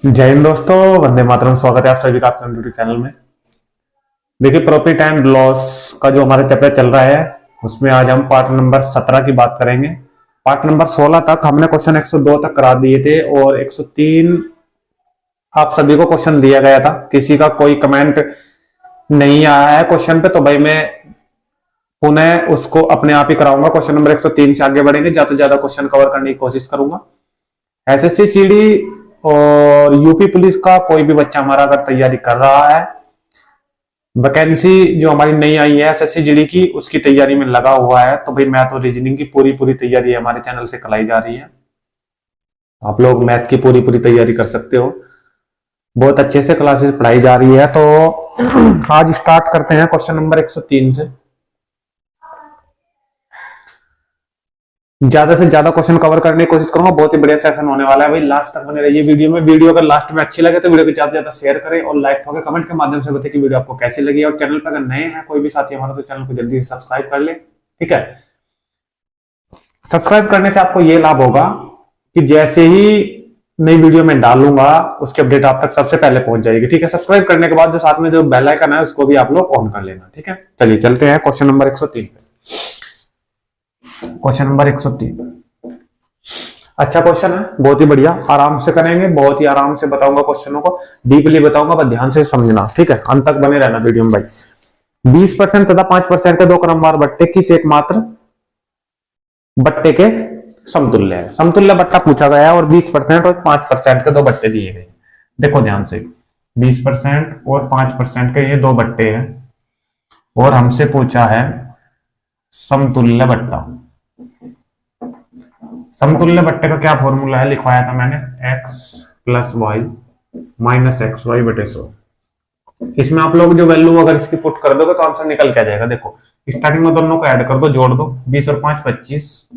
जय हिंद दोस्तों, वंदे मातरम। स्वागत है आप सभी का अपने यूट्यूब चैनल में। देखिए, प्रॉफिट एंड लॉस का जो हमारा चैप्टर चल रहा है उसमें आज हम पार्ट नंबर 17 की बात करेंगे। पार्ट नंबर 16 तक हमने क्वेश्चन 102 तक करा दिए थे और 103 आप सभी को क्वेश्चन दिया गया था। किसी का कोई कमेंट नहीं आया है क्वेश्चन पे, तो भाई मैं पुनः उसको अपने आप ही कराऊंगा। क्वेश्चन नंबर 103 से आगे बढ़ेंगे, ज्यादा से ज्यादा क्वेश्चन कवर करने की कोशिश करूंगा। एसएससी सीडी और यूपी पुलिस का कोई भी बच्चा हमारा अगर तैयारी कर रहा है, वैकेंसी जो हमारी नई आई है एसएससी जीडी की, उसकी तैयारी में लगा हुआ है, तो भाई मैथ और रीजनिंग की पूरी तैयारी हमारे चैनल से कराई जा रही है। आप लोग मैथ की पूरी तैयारी कर सकते हो। बहुत अच्छे से क्लासेस पढ़ाई जा रही है। तो आज स्टार्ट करते हैं क्वेश्चन नंबर 103 से। ज्यादा से ज्यादा क्वेश्चन कवर करने की कोशिश करूंगा। बहुत ही बढ़िया सेशन होने वाला है भाई, लास्ट तक बने रहिए वीडियो में। वीडियो अगर लास्ट में अच्छी लगे तो वीडियो को ज्यादा से ज्यादा शेयर करें और लाइक ठोके, कमेंट के माध्यम से बताइए कि वीडियो आपको कैसी लगी। और चैनल पर अगर नए हैं कोई भी साथी हमारा, तो चैनल को जल्दी से सब्सक्राइब कर ले, ठीक है। सब्सक्राइब करने से आपको ये लाभ होगा कि जैसे ही नई वीडियो में डालूंगा उसकी अपडेट आप तक सबसे पहले पहुंच जाएगी, ठीक है। सब्सक्राइब करने के बाद जो साथ में जो बेल आइकन है उसको भी आप लोग ऑन कर लेना, ठीक है। चलिए चलते हैं क्वेश्चन नंबर 103 पे। क्वेश्चन नंबर 103 अच्छा क्वेश्चन है, बहुत ही बढ़िया। आराम से करेंगे, बहुत ही आराम से बताऊंगा, क्वेश्चनों को डीपली बताऊंगा, बस ध्यान से समझना, ठीक है। अंत तक बने रहना वीडियो में भाई। 20% तथा 5% के दो क्रमवार बट्टे किस एकमात्र बट्टे के समतुल्य है। समतुल्य बट्टा पूछा गया है और 20% और 5% के दो बट्टे दिए गए। देखो ध्यान से, 20% और 5% के ये दो बट्टे हैं और हमसे पूछा है समतुल्य बट्टा। समतुल्य बट्टे का क्या फॉर्मूला है, लिखवाया था मैंने, x plus y minus x y बटे 100। इसमें आप लोग जो वैल्यू अगर इसकी पुट कर दोगे तो आंसर निकल के आ जाएगा। देखो स्टार्टिंग में दोनों को ऐड कर दो, जोड़ दो, 20 और 5 25।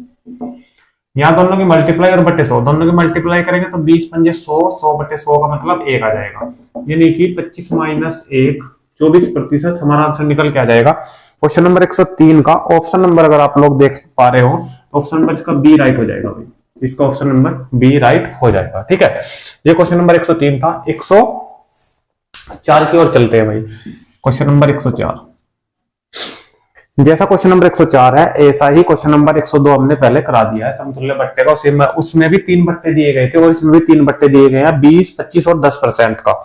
यहाँ दोनों की मल्टीप्लाई और बटे 100, दोनों की मल्टीप्लाई करेंगे तो 20 पंजे 100, 100 बटे 100 का मतलब 1 आ जाएगा। यानी कि 25 माइनस 1 24%। हमारा आंसर निकल के आ जाएगा। क्वेश्चन नंबर 103 का ऑप्शन नंबर अगर आप लोग देख पा रहे हो, ऑप्शन नंबर इसका बी राइट हो जाएगा भाई। इसका ऑप्शन नंबर बी राइट हो जाएगा, ठीक है। ये क्वेश्चन नंबर 103 था। 104 की ओर चलते हैं भाई। क्वेश्चन नंबर 104, जैसा क्वेश्चन नंबर 104 है ऐसा ही क्वेश्चन नंबर 102 हमने पहले करा दिया है समतुल्य बट्टे का। उसमें भी 3 बट्टे दिए गए थे और इसमें भी 3 बट्टे दिए गए हैं, 20 25 और 10% का।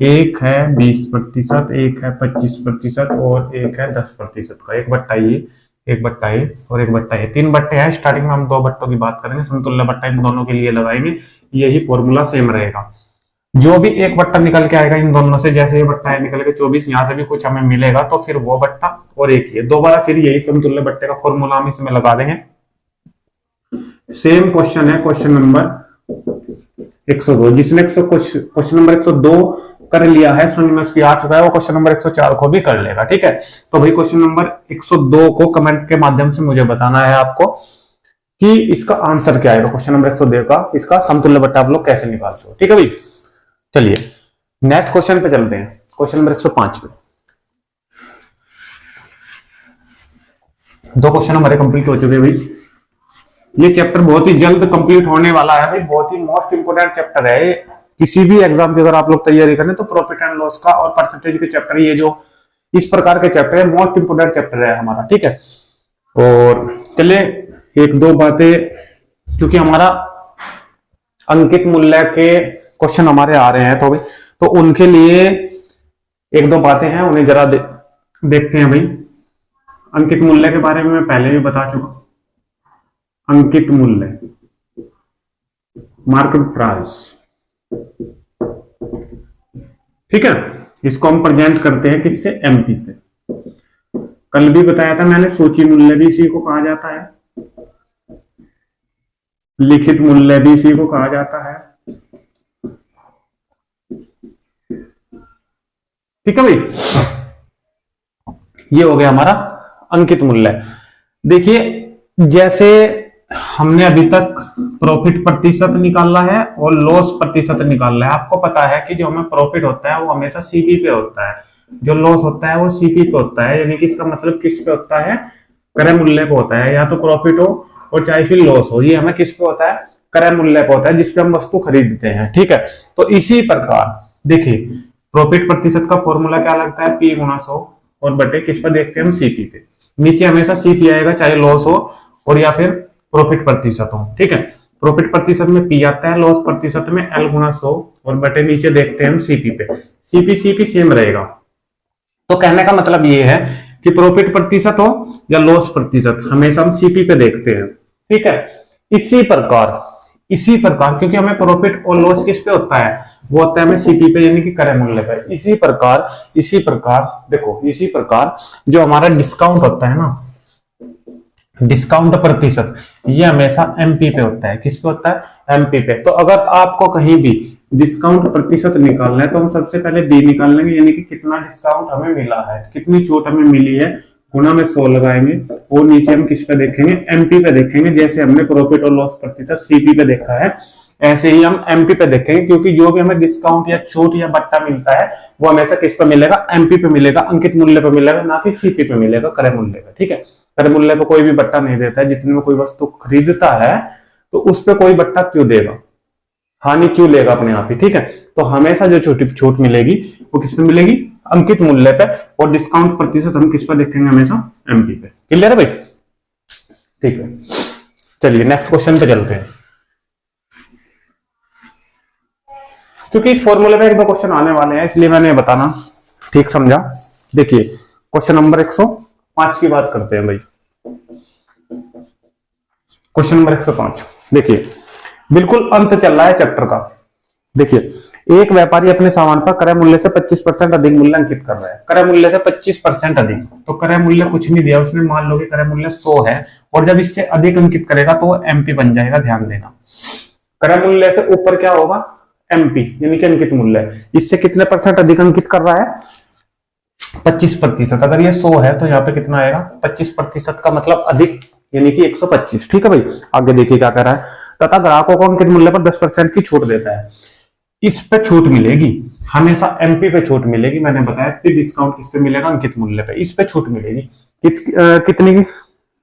एक है 20%, एक है 25% और एक है 10% का। एक बट्टा ये, एक बट्टा ये और एक बट्टा ये, 3 बट्टे हैं। स्टार्टिंग में हम 2 बट्टों की बात करेंगे, समतुल्य बट्टा इन दोनों के लिए लगाएंगे, यही फॉर्मूला सेम रहेगा। जो भी एक बट्टा निकल के आएगा इन दोनों से, जैसे ये बट्टा है निकल के 24, यहां से भी कुछ हमें मिलेगा तो फिर वो बट्टा और एक ही, दोबारा फिर यही समतुल्य बट्टे का फॉर्मूला हम इसमें लगा देंगे। सेम क्वेश्चन है क्वेश्चन नंबर 102। जिसने क्वेश्चन नंबर 102 कर लिया है, समझ में उसकी आ चुका है, वो क्वेश्चन नंबर 104 को भी कर लेगा, ठीक है। तो भाई क्वेश्चन नंबर 102 को कमेंट के माध्यम से मुझे बताना है आपको कि इसका आंसर क्या आएगा। क्वेश्चन नंबर 102 का इसका समतुल्य बट्टा आप लोग कैसे निकालते हो, ठीक है भाई। चलिए नेक्स्ट क्वेश्चन पे चलते हैं, क्वेश्चन नंबर 105 पे। 2 क्वेश्चन हमारे कंप्लीट हो चुके हैं भाई। ये चैप्टर बहुत ही जल्द कंप्लीट होने वाला है भाई, बहुत ही मोस्ट इंपोर्टेंट चैप्टर है। किसी भी एग्जाम की अगर आप लोग तैयारी करें तो प्रॉफिट एंड लॉस का और परसेंटेज के चैप्टर, ये जो इस प्रकार के चैप्टर है, मोस्ट इंपोर्टेंट चैप्टर है हमारा, ठीक है। और चलिए एक दो बातें, क्योंकि हमारा अंकित मूल्य के क्वेश्चन हमारे आ रहे हैं तो उनके लिए एक दो बातें हैं, उन्हें जरा देखते हैं भाई। अंकित मूल्य के बारे में मैं पहले भी बता चुका। अंकित मूल्य, मार्केट प्राइस, ठीक है। इसको हम प्रेजेंट करते हैं किससे, एमपी से। कल भी बताया था मैंने, सूची मूल्य भी इसी को कहा जाता है, लिखित मूल्य भी इसी को कहा जाता है, ठीक है भाई। ये हो गया हमारा अंकित मूल्य। देखिए जैसे हमने अभी तक प्रॉफिट प्रतिशत निकाला है और लॉस प्रतिशत निकाला है। आपको पता है कि जो हमें प्रॉफिट होता है वो हमेशा सीपी पे होता है, जो लॉस होता है वो सीपी पे होता है। यानी कि इसका मतलब किस पे होता है, क्रय मूल्य पे होता है। या तो प्रॉफिट हो और चाहे फिर लॉस हो, ये हमें किस पे होता है, क्रय मूल्य पे होता है जिसपे हम वस्तु खरीदते हैं, ठीक है। तो इसी प्रकार देखिए प्रॉफिट प्रतिशत का फॉर्मूला क्या लगता है, P गुना 100 और बटे किस पर देखते हैं हम, CP पे। नीचे हमेशा CP आएगा चाहे लॉस हो और या फिर प्रॉफिट प्रतिशत हो, ठीक है। प्रॉफिट प्रतिशत में P आता है, लॉस प्रतिशत में L गुना 100 और बटे नीचे देखते हैं हम CP पे। CP सेम रहेगा। तो कहने का मतलब ये है कि प्रॉफिट प्रतिशत हो या लॉस प्रतिशत हमेशा हम CP पे देखते हैं, ठीक है। इसी प्रकार क्योंकि हमें प्रॉफिट और लॉस किस पे होता है, वो होता है हमें CP पे यानी कि क्रय मूल्य पे। इसी प्रकार देखो, इसी प्रकार जो हमारा डिस्काउंट होता है ना, डिस्काउंट प्रतिशत, ये हमेशा MP पे होता है। किस पे होता है, MP पे। तो अगर आपको कहीं भी डिस्काउंट प्रतिशत निकालना है तो हम सबसे पहले D निकाल लेंगे, यानी कि कितना डिस्काउंट हमें मिला है, कितनी छूट हमें मिली है, गुना में 100 लगाएंगे और नीचे हम किस पे देखेंगे, MP पे देखेंगे। जैसे हमने प्रॉफिट और लॉस प्रतिशत CP पे देखा है ऐसे ही हम MP पे देखेंगे, क्योंकि जो भी हमें डिस्काउंट या छूट या बट्टा मिलता है वो हमेशा किस पे मिलेगा, MP पे मिलेगा, अंकित मूल्य पे मिलेगा, ना कि CP पे मिलेगा, क्रय मूल्य पे, ठीक है। क्रय मूल्य पे कोई भी बट्टा नहीं देता है। जितने में कोई वस्तु खरीदता है तो उस पे कोई बट्टा क्यों देगा, हानि क्यों लेगा अपने आप ही, ठीक है। तो हमेशा जो छोटी छूट मिलेगी वो किस पे मिलेगी, अंकित मूल्य पे, और डिस्काउंट प्रतिशत हम किस पर देखेंगे, हमेशा MP पे। क्लियर है भाई, ठीक है। चलिए नेक्स्ट क्वेश्चन पे चलते हैं, क्योंकि इस फॉर्मूले में एक दो क्वेश्चन आने वाले हैं इसलिए मैंने बताना ठीक समझा। देखिए क्वेश्चन नंबर 105 की बात करते हैं भाई। क्वेश्चन नंबर 105 देखिए, बिल्कुल अंत चल रहा है चैप्टर का। देखिए एक व्यापारी अपने सामान पर क्रय मूल्य से 25% अधिक मूल्य अंकित कर रहा है। क्रय मूल्य से 25% अधिक, तो क्रय मूल्य कुछ नहीं दिया उसने, मान लो कि क्रय मूल्य 100 है और जब इससे अधिक अंकित करेगा तो वो MP बन जाएगा। ध्यान देना, क्रय मूल्य से ऊपर क्या होगा, MP यानी कि अंकित मूल्य। इससे कितने परसेंट अधिक अंकित कर रहा है, 25%। अगर ये 100 है तो यहाँ पे कितना आएगा, 25% का मतलब अधिक यानी कि 125, ठीक है भाई। आगे देखिए क्या कह रहा है, तथा ग्राहकों को अंकित मूल्य पर 10% की छूट देता है। इस पे छूट मिलेगी, हमेशा MP पे छूट मिलेगी। मैंने बताया कि डिस्काउंट किस पे मिलेगा, अंकित मूल्य पे। इस पे छूट मिलेगी कितनी,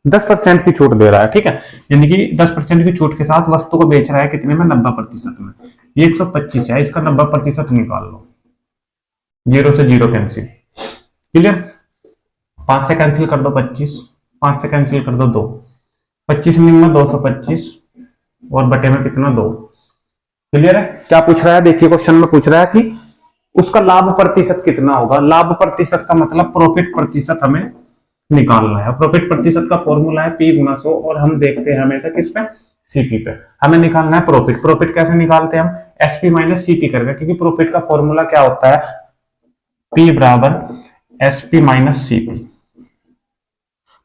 10% की छूट दे रहा है, ठीक है। यानी कि 10% की छूट के साथ वस्तु को बेच रहा है कितने में, 90% में। ये 125 है, इसका 90% निकाल लो, 0 से 0 कैंसिल। क्लियर, 5 से कैंसिल कर दो 25, 5 से कैंसिल कर दो 2, 25 में 225 और बटे में कितना 2। क्लियर है। क्या पूछ रहा है, देखिए क्वेश्चन में पूछ रहा है कि उसका लाभ प्रतिशत कितना होगा। लाभ प्रतिशत का मतलब प्रॉफिट प्रतिशत हमें निकालना है। प्रॉफिट प्रतिशत का फॉर्मूला है P गुना 100 और हम देखते हैं हमेशा किस पे, CP पे। हमें निकालना है प्रॉफिट। प्रॉफिट कैसे निकालते हैं हम, SP माइनस CP करके, क्योंकि प्रॉफिट का फॉर्मूला क्या होता है, P बराबर SP माइनस CP।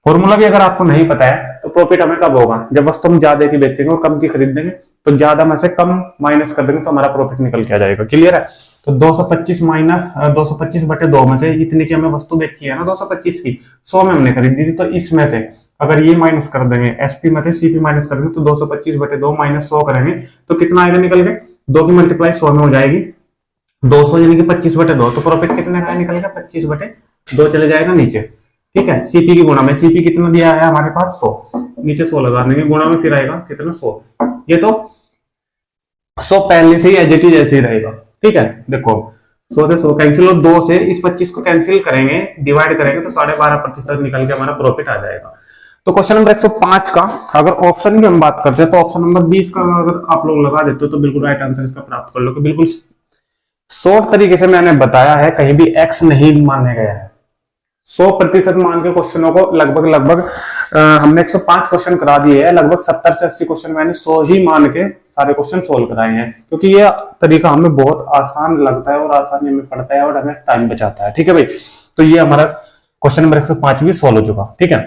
फॉर्मूला भी अगर आपको नहीं पता है तो प्रॉफिट हमें कब होगा, जब वस्तु हम ज्यादा की बेचेंगे और कम की खरीदेंगे, तो ज्यादा में से कम माइनस कर देंगे तो हमारा प्रॉफिट निकल के आ जाएगा। क्लियर है। तो 225 माइनस 225 बटे 2 में से इतने की हमें वस्तु बेची है ना, 225 की 100 में हमने खरीदी थी, तो इसमें से अगर ये माइनस कर देंगे, SP में थे CP माइनस कर देंगे, तो 225 बटे 2 माइनस 100 करेंगे तो कितना आएगा निकल के, 2 की मल्टीप्लाई 100 में हो जाएगी, 200 यानी कि 25 बटे 2। तो प्रॉफिट कितने का निकल गया, 25 बटे 2 चले जाएगा नीचे, ठीक है। CP की गुणा में, CP कितना दिया है हमारे पास 100, नीचे 100 लगा देंगे, गुणा में फिर आएगा कितना 100। ये तो 100 पहले से ही एज इट इज ऐसे ही रहेगा, ठीक है। देखो 100 से 100 कैंसिल और 2 से इस 25 को कैंसिल करेंगे, डिवाइड करेंगे तो 12.5% निकल के हमारा प्रॉफिट आ जाएगा। तो क्वेश्चन नंबर 105 का अगर ऑप्शन की हम बात करते हैं तो ऑप्शन नंबर 20 का अगर आप लोग लगा देते हो तो बिल्कुल राइट आंसर इसका प्राप्त कर लो। कि बिल्कुल शॉर्ट तरीके से मैंने बताया है, कहीं भी एक्स नहीं माने गया है। 100% मान के क्वेश्चनों को लगभग हमने 105 क्वेश्चन करा दिए हैं, लगभग 70 से 80 क्वेश्चन मैंने 100 ही मान के सारे क्वेश्चन सोल्व कराए हैं, क्योंकि ये तरीका हमें बहुत आसान लगता है और आसानी में पड़ता है और हमें टाइम बचाता है, ठीक है भाई। तो ये हमारा क्वेश्चन नंबर 105 भी सोल्व हो चुका, ठीक है।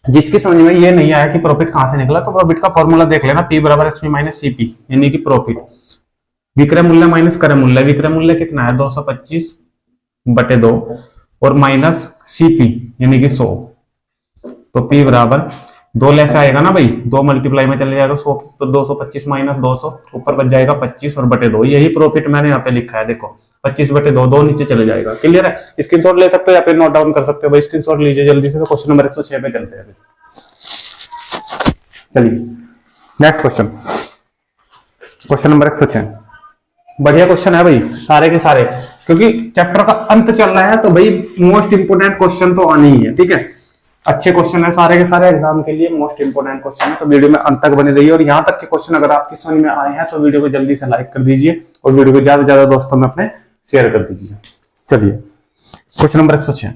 जिसकी समझ में ये नहीं आया कि प्रॉफिट कहां से निकला, तो प्रॉफिट का फॉर्मूला देख लेना, P बराबर SP माइनस CP, यानी कि प्रॉफिट विक्रय मूल्य माइनस क्रय मूल्य। विक्रय मूल्य कितना है 225 बटे 2 और माइनस CP यानी कि 100। तो P बराबर 2 लेस आएगा ना भाई, 2 मल्टीप्लाई में चले जाएगा 100, तो 225 माइनस 200 ऊपर बच जाएगा 25 और बटे 2। यही प्रॉफिट मैंने यहाँ पे लिखा है, देखो 25 बटे 2, 2 नीचे चले जाएगा। क्लियर है। स्क्रीनशॉट ले सकते हो या फिर नोट डाउन कर सकते हो भाई, स्क्रीनशॉट लीजिए जल्दी से। तो क्वेश्चन नंबर 106 पे चलते हैं। चलिए नेक्स्ट क्वेश्चन, क्वेश्चन नंबर 106। बढ़िया क्वेश्चन है भाई, सारे के सारे, क्योंकि चैप्टर का अंत चल रहा है तो भाई मोस्ट इंपोर्टेंट क्वेश्चन तो आने ही है। ठीक है, अच्छे क्वेश्चन है सारे के सारे, एग्जाम के लिए मोस्ट इंपोर्टेंट क्वेश्चन है, तो वीडियो में अंत तक बने रहिए। और यहाँ तक के क्वेश्चन अगर आपकी समझ में आए हैं तो वीडियो को जल्दी से लाइक कर दीजिए और वीडियो को ज्यादा से ज्यादा दोस्तों में अपने शेयर कर दीजिए। चलिए क्वेश्चन नंबर 106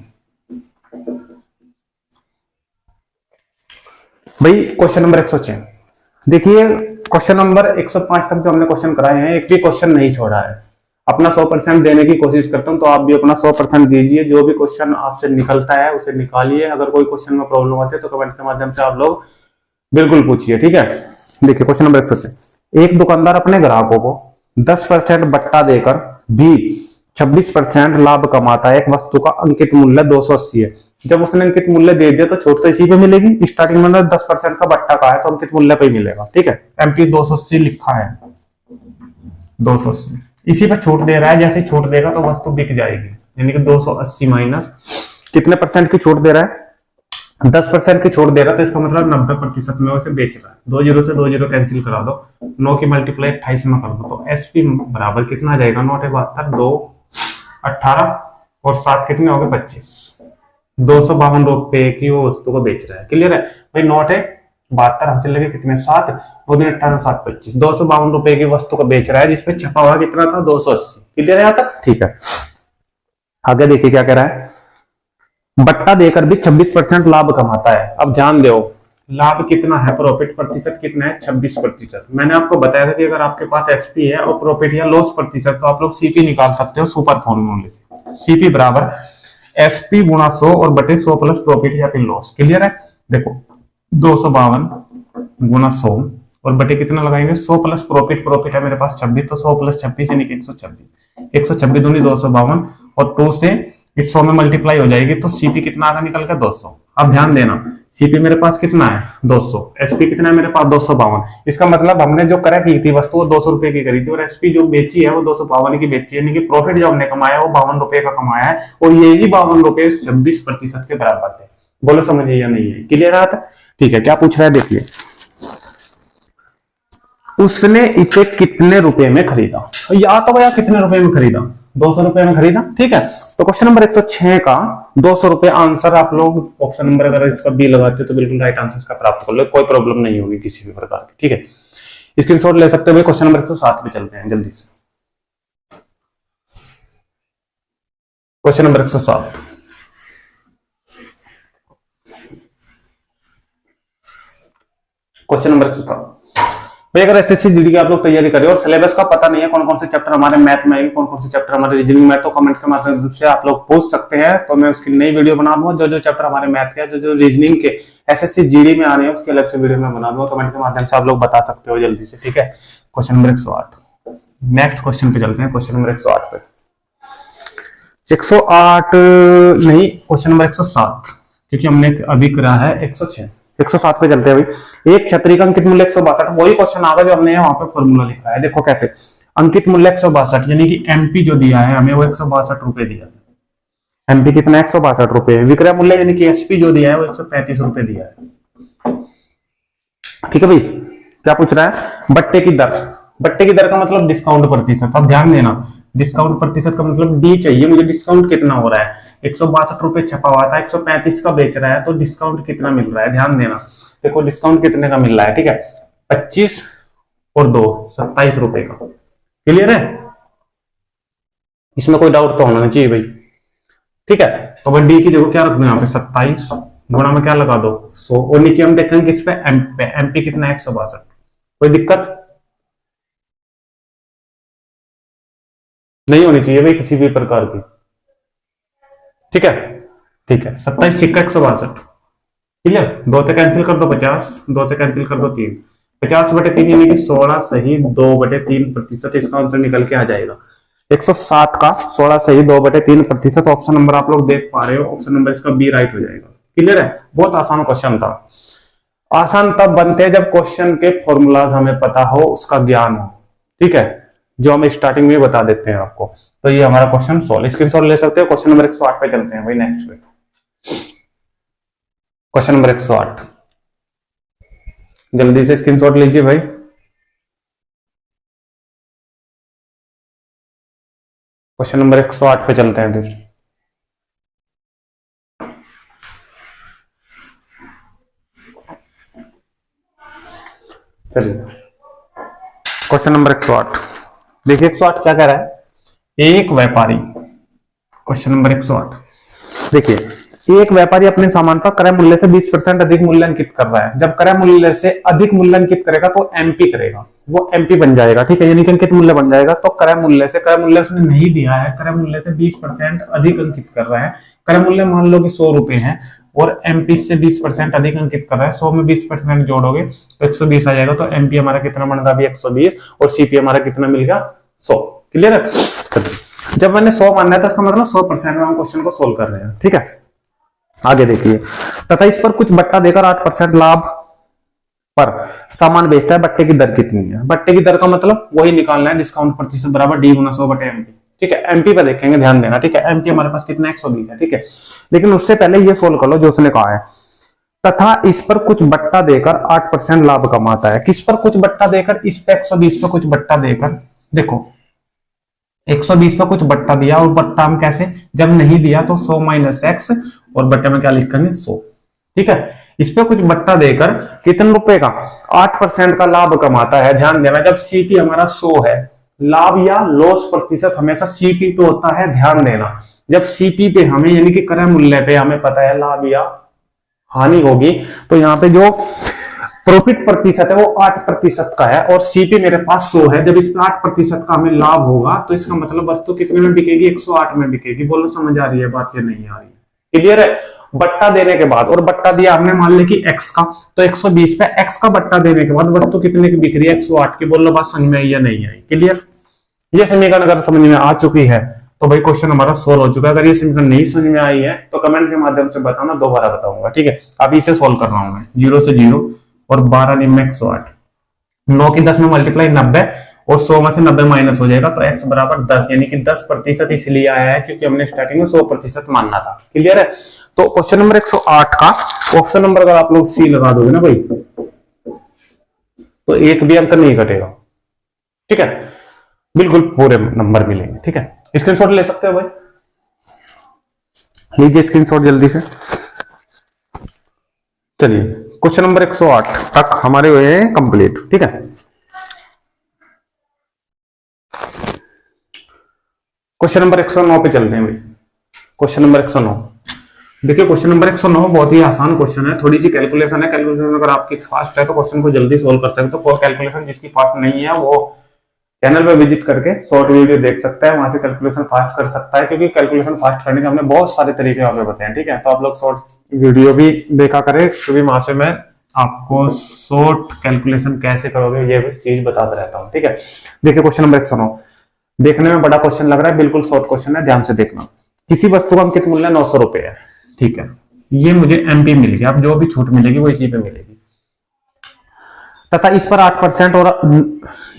भाई, क्वेश्चन नंबर 106 देखिए। क्वेश्चन नंबर 105 तक जो हमने क्वेश्चन कराए हैं, एक भी क्वेश्चन नहीं छोड़ा है। अपना 100% देने की कोशिश करता हूं, तो आप भी अपना 100% दीजिए। जो भी क्वेश्चन आपसे निकलता है उसे निकालिए। अगर कोई क्वेश्चन में प्रॉब्लम आती है तो कमेंट के माध्यम से आप लोग बिल्कुल पूछिए। ठीक है, देखिए क्वेश्चन नंबर 106। एक दुकानदार अपने ग्राहकों को 10% बट्टा देकर भी 26% लाभ कमाता है। एक वस्तु का अंकित मूल्य 280 है। जब उसने अंकित मूल्य दे दिया तो छूट तो इसी पे मिलेगी। स्टार्टिंग में 10% का बट्टा का है तो अंकित मूल्य पे ही मिलेगा। ठीक है, एमपी 280 लिखा है, 280 इसी पे छूट दे रहा है। जैसे छूट देगा तो वस्तु बिक जाएगी, यानी कि 280 माइनस कितने परसेंट की छूट दे रहा है, 10% की छूट दे रहा है, तो इसका मतलब 90% में उसे बेच रहा है। 2 जीरो से 2 जीरो कैंसिल करा दो, 9 की मल्टीप्लाई 28 में कर दो, तो एसपी बराबर कितना आ जाएगा, 9 72 2 18 और 7 कितने हो गए 25। 252 रुपए की वो वस्तु को बेच रहा है। क्लियर है भाई, 9 72 हमसे लगे कितने 7, 2 दिन 18 7 25, 252 रुपए की वस्तु को बेच रहा है जिसपे छपा हुआ कितना था 280। क्लियर है यहाँ तक? ठीक है, आगे देखिए क्या कह रहा है। बट्टा देकर भी 26% लाभ कमाता है। अब ध्यान दो, लाभ कितना है, प्रॉफिट प्रतिशत कितना है, 26%। मैंने आपको बताया था कि अगर आपके पास एसपी है और प्रॉफिट या लॉस प्रतिशत, तो आप लोग सीपी निकाल सकते हो सुपर फॉर्मूले से। सीपी बराबर एसपी गुणा 100 और बटे 100 प्लस प्रॉफिट या फिर लॉस। क्लियर है? देखो 252 गुणा 100 और बटे कितना लगाएंगे 100 प्लस प्रॉफिट, प्रॉफिट है मेरे पास 26, तो 100 प्लस 26 यानी कि 126, 126 दूनी 252 और 2 से इस 100 में मल्टीप्लाई हो जाएगी, तो सीपी कितना आगा निकल के 200। अब ध्यान देना, सीपी मेरे पास कितना है 200, एसपी कितना है मेरे पास 252। इसका मतलब हमने जो क्रय की थी वस्तु वो 200 रुपए की करी थी और एसपी जो बेची है वो 252 की बेची है, यानी कि प्रॉफिट जो हमने कमाया वो 52 रुपए का कमाया है। और यही 52 रुपए 26% के बराबर थे। बोलो समझिए या नहीं है? क्लियर आता? ठीक है, क्या पूछ रहा है देखिए। उसने इसे कितने रुपए में खरीदा, या तो भैया कितने रुपए में खरीदा, 200 रुपए में खरीदा। ठीक है, तो क्वेश्चन नंबर 106 का 200 रुपए आंसर आप लोग ऑप्शन नंबर अगर इसका बी लगाते हो तो बिल्कुल राइट आंसर इसका प्राप्त कर लो, कोई प्रॉब्लम नहीं होगी किसी भी प्रकार की। ठीक है, स्क्रीनशॉट ले सकते हो। क्वेश्चन नंबर 107 पे चलते हैं जल्दी से। क्वेश्चन नंबर 107, क्वेश्चन नंबर 107 भाई, अगर एसएससी जीडी की आप लोग तैयारी करें और सिलेबस का पता नहीं है कौन कौन से चैप्टर हमारे मैथ में आएंगे, कौन कौन से चैप्टर हमारे रीजनिंग में, तो कमेंट के माध्यम से आप लोग पूछ सकते हैं, तो मैं उसकी नई वीडियो बना दूंगा। जो चैप्टर हमारे मैथ के, जो रीजनिंग के एसएससी जीडी में आ रहे हैं उसके अलग से वीडियो में बना दूंगा। कमेंट के माध्यम से आप लोग बता सकते हो जल्दी से। ठीक है, क्वेश्चन नंबर 108, नेक्स्ट क्वेश्चन पे चलते हैं। क्वेश्चन नंबर 108 पे 108 नहीं, क्वेश्चन नंबर 107, क्योंकि हमने अभी करा है 106। 107 पे चलते हैं भाई। एक छतरी का अंकित मूल्य 162, वही क्वेश्चन आगा जो हमने वहां पे फॉर्मूला लिखा है। देखो कैसे, अंकित मूल्य 162 यानी कि एमपी जो दिया है हमें वो 162 रुपए दिया है। एमपी कितना 162 रुपए। विक्रय मूल्य यानी कि एसपी जो दिया है वो 135 रुपए दिया है। ठीक है भाई, क्या पूछ रहा है, बट्टे की दर। बट्टे की दर का मतलब डिस्काउंट प्रतिशत। अब ध्यान देना, डिस्काउंट प्रतिशत का मतलब डी चाहिए मुझे, डिस्काउंट कितना हो रहा है, 162 रुपए छपा हुआ था, 135 का बेच रहा है, तो डिस्काउंट कितना मिल रहा है। ध्यान देना, देखो डिस्काउंट कितने का मिल रहा है। ठीक है, 25 और 2 27 रुपए का। क्लियर है? इसमें कोई डाउट तो होना नहीं चाहिए भाई। ठीक है, तो भाई डी की जगह क्या रख दो यहाँ पे 27 गुणा में क्या लगा दो 100 और नीचे हम देखेंगे किस पे, एमपी कितना है 162। कोई दिक्कत नहीं होनी चाहिए भाई किसी भी प्रकार की। ठीक है, ठीक है, 27 सिक्का 162। क्लियर? 2 से कैंसिल कर दो 50, 2 से कैंसिल कर दो 3, 50 बटे 3 यानी कि 16 सही 2/3%। इसका आंसर निकल के आ जाएगा 107 का 16 सही 2/3%। ऑप्शन नंबर आप लोग देख पा रहे हो, ऑप्शन नंबर इसका बी राइट हो जाएगा। क्लियर है? बहुत आसान क्वेश्चन था। आसान तब बनते हैं जब क्वेश्चन के फॉर्मूलाज हमें पता हो, उसका ज्ञान हो। ठीक है, जो हम स्टार्टिंग में बता देते हैं आपको। तो ये हमारा क्वेश्चन सॉल्व, स्क्रीनशॉट ले सकते हो। क्वेश्चन नंबर 108 पे चलते हैं भाई, नेक्स्ट पे। क्वेश्चन नंबर 108 जल्दी से स्क्रीनशॉट लीजिए भाई। क्वेश्चन नंबर 108 पे चलते हैं फिर। चलिए क्वेश्चन नंबर 108 देखिए। 108 क्या कह रहा है? एक व्यापारी, क्वेश्चन नंबर 108 देखिए, एक व्यापारी अपने सामान पर क्रय मूल्य से 20% अधिक मूल्यांकित कर रहा है। जब क्रय मूल्य से अधिक मूल्यांकित करेगा तो एमपी करेगा, वो एमपी बन जाएगा, ठीक है, यानी कि अंकित मूल्य बन जाएगा। तो क्रय मूल्य उसने नहीं दिया है, क्रय मूल्य से 20% अधिक अंकित कर रहा है। क्रय मूल्य मान लो कि 100 रुपए है और एमपी से 20% अधिक अंकित कर रहा है। 100 में 20% जोड़ोगे तो 120 आ जाएगा। तो एमपी हमारा कितना बन रहा है? 120 और सीपी हमारा कितना मिल गया? 100। क्लियर है? जब मैंने 100 मानना है तो इसका मतलब 100% में हम क्वेश्चन को सोल्व कर रहे हैं, ठीक है। आगे देखिए, तथा इस पर कुछ बट्टा देकर 8% लाभ पर सामान बेचता है। बट्टे की दर कितनी है? बट्टे की दर का मतलब वही निकालना है, डिस्काउंट प्रतिशत बराबर डी गुना 100 बटे एमपी, ठीक है। एमपी पे देखेंगे, ध्यान देना, ठीक है। एमपी हमारे पास कितना? 120 है, ठीक है। लेकिन उससे पहले ये सोल्व कर लो जो उसने कहा है, तथा इस पर कुछ बट्टा देकर 8% लाभ कमाता है। किस पर कुछ बट्टा देकर? इस पे 120 पे कुछ बट्टा देकर। देखो 120 पे कुछ बट्टा दिया, और बट्टा हम कैसे, जब नहीं दिया तो 100 माइनस एक्स और बट्टे में क्या लिखेंगे? 100, ठीक है। इस पे कुछ बट्टा देकर कितने रुपए का? 8% का लाभ कमाता है। ध्यान देना, जब सीपी हमारा 100 है, लाभ या लॉस प्रतिशत हमेशा सीपी पे होता है। ध्यान देना, जब सीपी पे हमें यानी कि क्रय मूल्य पे हमें पता है लाभ या हानि होगी, तो यहाँ पे जो प्रॉफिट प्रतिशत है वो 8% का है और सीपी मेरे पास 100 है। जब इसमें 8% का हमें लाभ होगा तो इसका मतलब वस्तु कितने में बिकेगी? 108 में बिकेगी। बोलो समझ आ रही है बात या नहीं आ रही? क्लियर है? बट्टा देने के बाद, और बट्टा दिया हमने मान ली कि x का, तो 120 पे x का बट्टा देने के बाद वस्तु कितने की बिक रही है? 108 की। बोलो बात समझ में आई या नहीं आई? क्लियर? ये समीकरण अगर समझ में आ चुकी है तो भाई क्वेश्चन हमारा सोल्व हो चुका है। अगर ये समीकरण नहीं समझ में आई है तो कमेंट के माध्यम से बताना, दोबारा बताऊंगा, ठीक है। अभी इसे सोल्व कर रहा हूं मैं। 0 से 0 और 12 निम्न 108, 9 की 10 में मल्टीप्लाई 90 और 100 में से 90 माइनस हो जाएगा तो x बराबर 10, यानी कि 10% इसलिए आया है क्योंकि हमने स्टार्टिंग में 100% मानना था। क्लियर है? तो क्वेश्चन नंबर 108 का ऑप्शन नंबर अगर आप लोग सी लगा दोगे ना भाई, तो एक भी अंक नहीं घटेगा, ठीक है। बिल्कुल पूरे नंबर मिलेंगे, ठीक है। स्क्रीनशॉट ले सकते हो भाई, लीजिए स्क्रीनशॉट जल्दी से। चलिए क्वेश्चन नंबर 108 तक हमारे हुए हैं कंप्लीट, ठीक है। क्वेश्चन नंबर 109 पे चलते हैं भाई। क्वेश्चन नंबर 109 देखिए, क्वेश्चन नंबर 109 बहुत ही आसान क्वेश्चन है। थोड़ी सी कैलकुलेशन है, कैलकुलेशन अगर आपकी फास्ट है तो क्वेश्चन को जल्दी सोल्व कर सकते हो। कैलकुलेशन जिसकी फास्ट नहीं है वो चैनल पे विजिट करके शॉर्ट वीडियो देख सकता है, वहां से कैलकुलेशन फास्ट कर सकता है, क्योंकि कैलकुलेशन फास्ट करने के हमने बहुत सारे तरीके वहां पे बताए हैं, ठीक है। तो आप लोग शॉर्ट वीडियो भी देखा करें, क्योंकि वहां से मैं आपको शॉर्ट कैलकुलेशन कैसे करोगे ये चीज बताता रहता हूँ, ठीक है। देखिए क्वेश्चन नंबर 109 देखने में बड़ा क्वेश्चन लग रहा है, बिल्कुल शॉर्ट क्वेश्चन है, ध्यान से देखना। किसी वस्तु का अंकित मूल्य 900 रुपए है, ठीक है। ये मुझे एमपी मिल गया, अब जो भी छूट मिलेगी वो इसी पे मिलेगी, तथा इस पर 8% और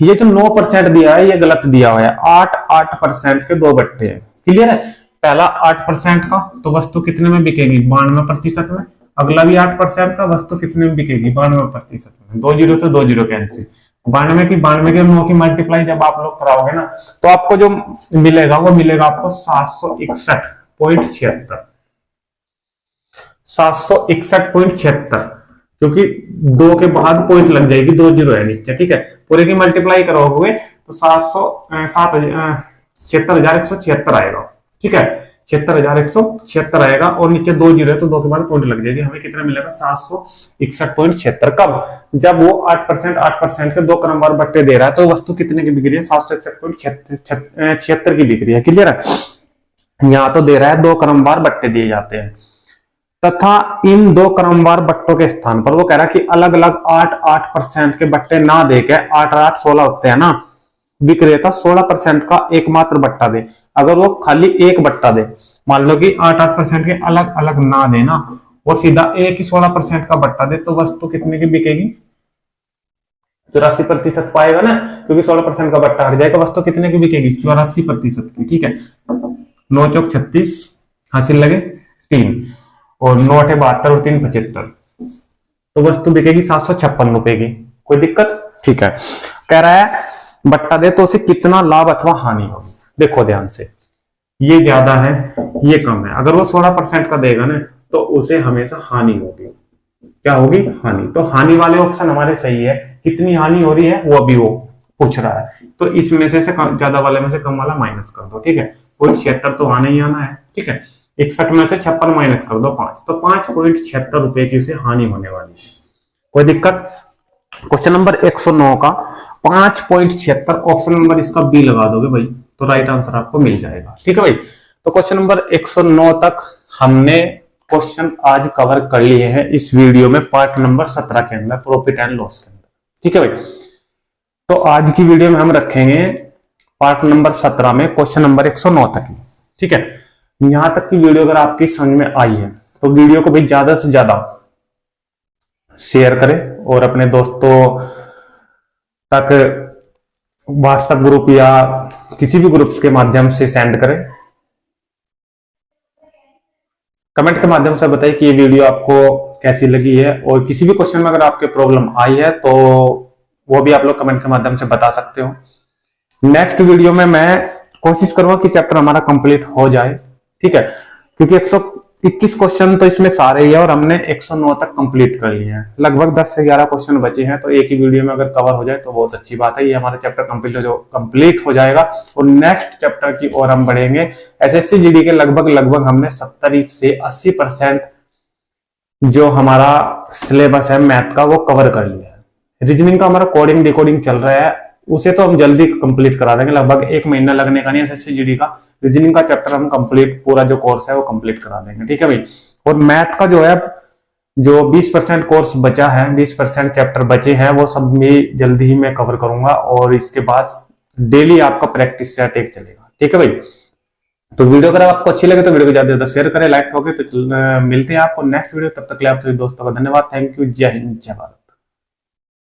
ये जो 9% दिया है ये गलत दिया हुआ है। 8% के दो बट्टे हैं। क्लियर है? पहला 8% का तो वस्तु कितने में बिकेगी? 92% में। अगला भी 8% का, वस्तु कितने में बिकेगी? 92% में। 2 जीरो से 2 जीरो कैंसिल। 92 की 9 की मल्टीप्लाई जब आप लोग कराओगे ना तो आपको जो मिलेगा वो मिलेगा आपको 761.76, 761.76, क्योंकि 2 के बाद पॉइंट लग जाएगी, 2 जीरो है नीचे, ठीक है। पूरे की मल्टीप्लाई करोगे तो 76,176 आएगा, ठीक है। 76,176 आएगा और नीचे 2 जीरो है तो 2 के बाद पॉइंट लग जाएगी। हमें कितना मिलेगा? 761.76। कब? जब वो 8% के 2 क्रमवार बट्टे दे रहा है तो वस्तु कितने की बिक रही है? 761.76 की बिक रही है। क्लियर है? यहां तो दे रहा है 2 क्रमवार बट्टे दिए जाते हैं, तथा इन 2 क्रमवार बट्टों के स्थान पर वो कह रहा है कि अलग अलग 8% के बट्टे ना देके, 8 और 8 16 होते हैं ना, विक्रेता 16% का एकमात्र बट्टा दे। अगर वो खाली एक बट्टा दे, मान लो कि 8% के अलग अलग ना देना और सीधा एक ही 16% का बट्टा दे, तो वस्तु कितने की बिकेगी? 84% पाएगा ना, क्योंकि 16% का बट्टा हट जाएगा। वस्तु कितने की बिकेगी? 84% की, ठीक है। 9 चौक 36 हासिल लगे 3 और 9 8 72 और 3 75, तो वस्तु बिकेगी 756 रुपए की। कोई दिक्कत? ठीक है। कह रहा है बट्टा दे तो उसे कितना लाभ अथवा हानि होगी। देखो ध्यान से, ये ज्यादा है, ये कम है। अगर वो 16% का देगा ना तो उसे हमेशा हानि होगी। क्या होगी? हानि। तो हानि वाले ऑप्शन हमारे सही है। कितनी हानि हो रही है वो अभी वो पूछ रहा है, तो इसमें से ज्यादा वाले में से कम वाला माइनस कर दो। ठीक है, 76 तो आना ही आना है। ठीक है, 61 में से 56 माइनस कर दो 5, तो 5.76 रुपए की उसे हानि होने वाली है। कोई दिक्कत? क्वेश्चन नंबर 109 का 5.76, ऑप्शन नंबर इसका बी लगा दोगे भाई तो राइट आंसर आपको मिल जाएगा। ठीक है भाई, तो क्वेश्चन नंबर 109 तक हमने क्वेश्चन आज कवर कर लिए हैं इस वीडियो में, पार्ट नंबर 17 के अंदर, प्रॉफिट एंड लॉस के अंदर। ठीक है भाई, तो आज की वीडियो में हम रखेंगे पार्ट नंबर 17 में क्वेश्चन नंबर 109 तक। ठीक है, यहां तक की वीडियो अगर आपकी समझ में आई है तो वीडियो को भाई ज्यादा से ज्यादा शेयर करें और अपने दोस्तों तक व्हाट्सएप ग्रुप या किसी भी ग्रुप्स के माध्यम से सेंड करें। कमेंट के माध्यम से बताइए कि ये वीडियो आपको कैसी लगी है, और किसी भी क्वेश्चन में अगर आपके प्रॉब्लम आई है तो वो भी आप लोग कमेंट के माध्यम से बता सकते हो। नेक्स्ट वीडियो में मैं कोशिश करूंगा कि चैप्टर हमारा कंप्लीट हो जाए। ठीक है, क्योंकि 121 क्वेश्चन तो इसमें सारे ही है और हमने 109 तक कंप्लीट कर लिए हैं। लगभग 10 से 11 क्वेश्चन बचे हैं, तो एक ही वीडियो में अगर कवर हो जाए तो बहुत अच्छी बात है। ये हमारा चैप्टर कंप्लीट हो जाएगा और नेक्स्ट चैप्टर की ओर हम बढ़ेंगे। एसएससी जीडी के लगभग हमने 70 से 80% जो हमारा सिलेबस है मैथ का वो कवर कर लिया है। रीजनिंग का हमारा कोडिंग डिकोडिंग चल रहा है, उसे तो हम जल्दी कंप्लीट करा देंगे। लगभग 1 महीना लगने का नहीं एसएससी जीडी का। रीजनिंग का चैप्टर हम कंप्लीट, पूरा जो कोर्स है वो कंप्लीट करा देंगे। ठीक है भाई, और मैथ का जो है, जो 20% कोर्स बचा है, 20% चैप्टर बचे हैं, वो सब भी जल्दी ही मैं कवर करूंगा और इसके बाद डेली आपका प्रैक्टिस सेट एक चलेगा। ठीक है भाई, तो वीडियो अगर आपको अच्छी लगे तो वीडियो को ज्यादा से ज्यादा शेयर करें, लाइक करें। तो मिलते हैं आपको नेक्स्ट वीडियो, तब तक के लिए आप सभी दोस्तों का धन्यवाद। Thank you. जय हिंद, जय भारत।